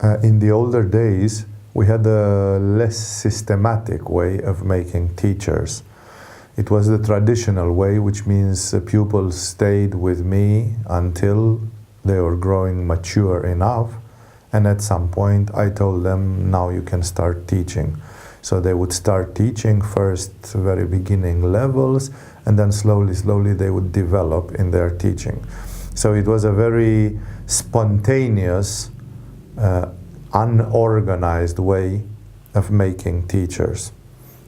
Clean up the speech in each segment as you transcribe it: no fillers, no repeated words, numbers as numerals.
In the older days, we had a less systematic way of making teachers. It was the traditional way, which means pupils stayed with me until they were growing mature enough, and at some point I told them, now you can start teaching. So they would start teaching first very beginning levels, and then slowly they would develop in their teaching. So it was a very spontaneous, unorganized way of making teachers.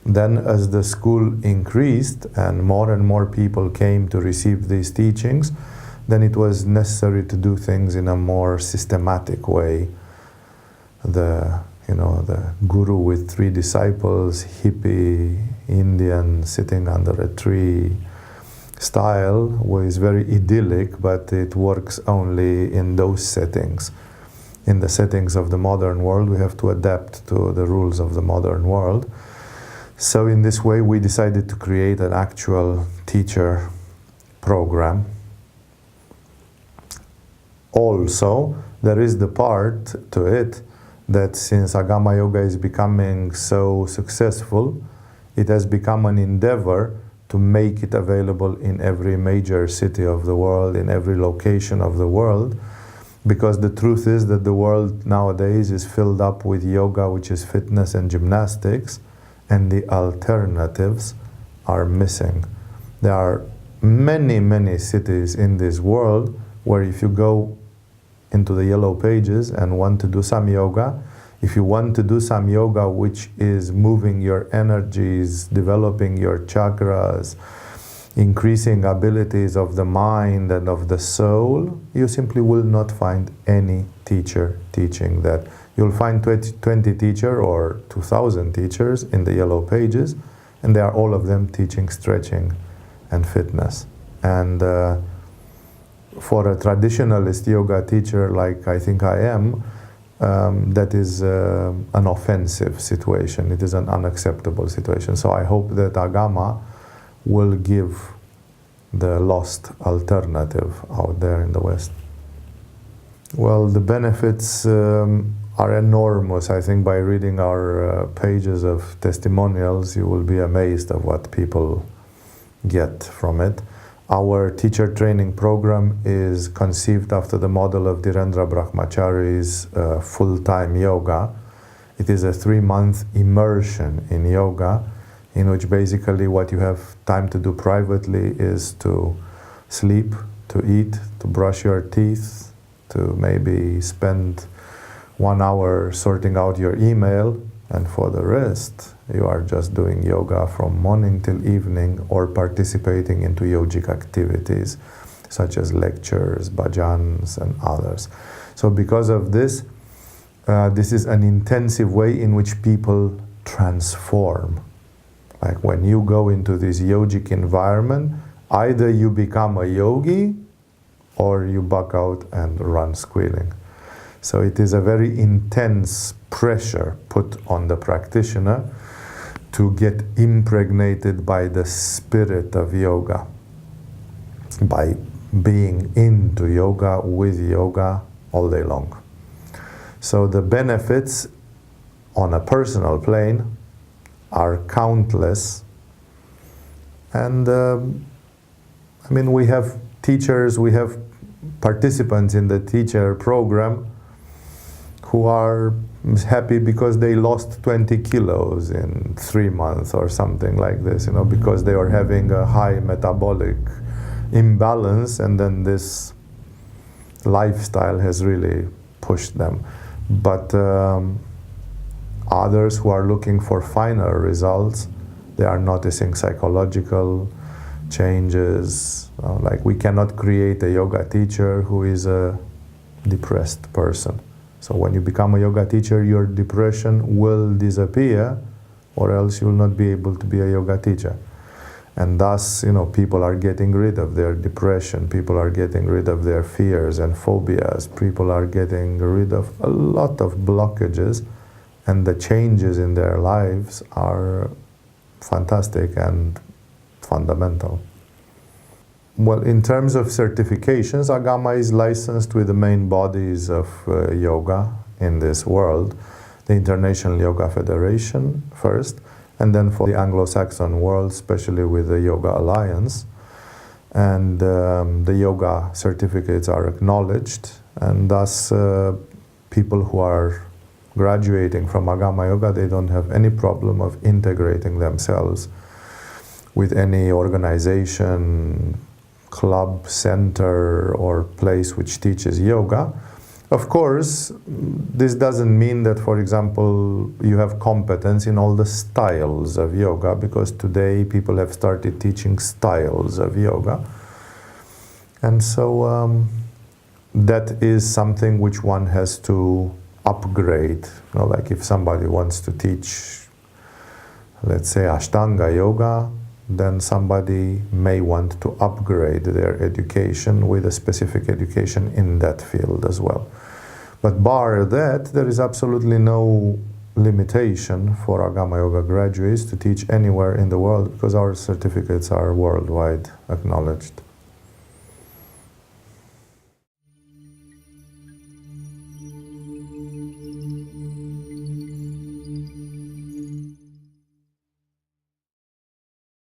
Then as the school increased and more people came to receive these teachings, then it was necessary to do things in a more systematic way. The guru with 3 disciples, hippie, Indian, sitting under a tree style was very idyllic, but it works only in those settings. In the settings of the modern world, we have to adapt to the rules of the modern world. So in this way, we decided to create an actual teacher program. Also, there is the part to it that since Agama Yoga is becoming so successful, it has become an endeavor to make it available in every major city of the world, in every location of the world, because the truth is that the world nowadays is filled up with yoga, which is fitness and gymnastics, and the alternatives are missing. There are many cities in this world where if you go into the yellow pages and want to do some yoga, if you want to do some yoga which is moving your energies, developing your chakras, increasing abilities of the mind and of the soul, you simply will not find any teacher teaching that. You'll find 20 teachers or 2,000 teachers in the yellow pages, and they are all of them teaching stretching and fitness. And for a traditionalist yoga teacher like I think I am, that is an offensive situation. It is an unacceptable situation. So I hope that Agama will give the lost alternative out there in the West. Well, the benefits are enormous. I think by reading our pages of testimonials, you will be amazed at what people get from it. Our teacher training program is conceived after the model of Dhirendra Brahmachari's full-time yoga. It is a 3-month immersion in yoga, in which basically what you have time to do privately is to sleep, to eat, to brush your teeth, to maybe spend 1 hour sorting out your email, and for the rest, you are just doing yoga from morning till evening or participating into yogic activities such as lectures, bhajans, and others. So because of this, this is an intensive way in which people transform. Like when you go into this yogic environment, either you become a yogi or you buck out and run squealing. So it is a very intense pressure put on the practitioner to get impregnated by the spirit of yoga, by being into yoga, with yoga all day long. So the benefits on a personal plane are countless. And I mean, we have teachers, we have participants in the teacher program who are happy because they lost 20 kilos in 3 months or something like this, because they are having a high metabolic imbalance, and then this lifestyle has really pushed them. But others who are looking for finer results, they are noticing psychological changes. Like we cannot create a yoga teacher who is a depressed person. So when you become a yoga teacher, your depression will disappear, or else you will not be able to be a yoga teacher. And thus, people are getting rid of their depression, people are getting rid of their fears and phobias, people are getting rid of a lot of blockages, and the changes in their lives are fantastic and fundamental. Well, in terms of certifications, Agama is licensed with the main bodies of yoga, in this world, the International Yoga Federation first, and then for the Anglo-Saxon world, especially with the Yoga Alliance. And the yoga certificates are acknowledged, and thus people who are graduating from Agama Yoga, they don't have any problem of integrating themselves with any organization, club, center, or place which teaches yoga. Of course, this doesn't mean that, for example, you have competence in all the styles of yoga, because today people have started teaching styles of yoga. And so that is something which one has to upgrade. You know, like if somebody wants to teach, let's say, Ashtanga yoga, then somebody may want to upgrade their education with a specific education in that field as well. But bar that, there is absolutely no limitation for Agama Yoga graduates to teach anywhere in the world, because our certificates are worldwide acknowledged.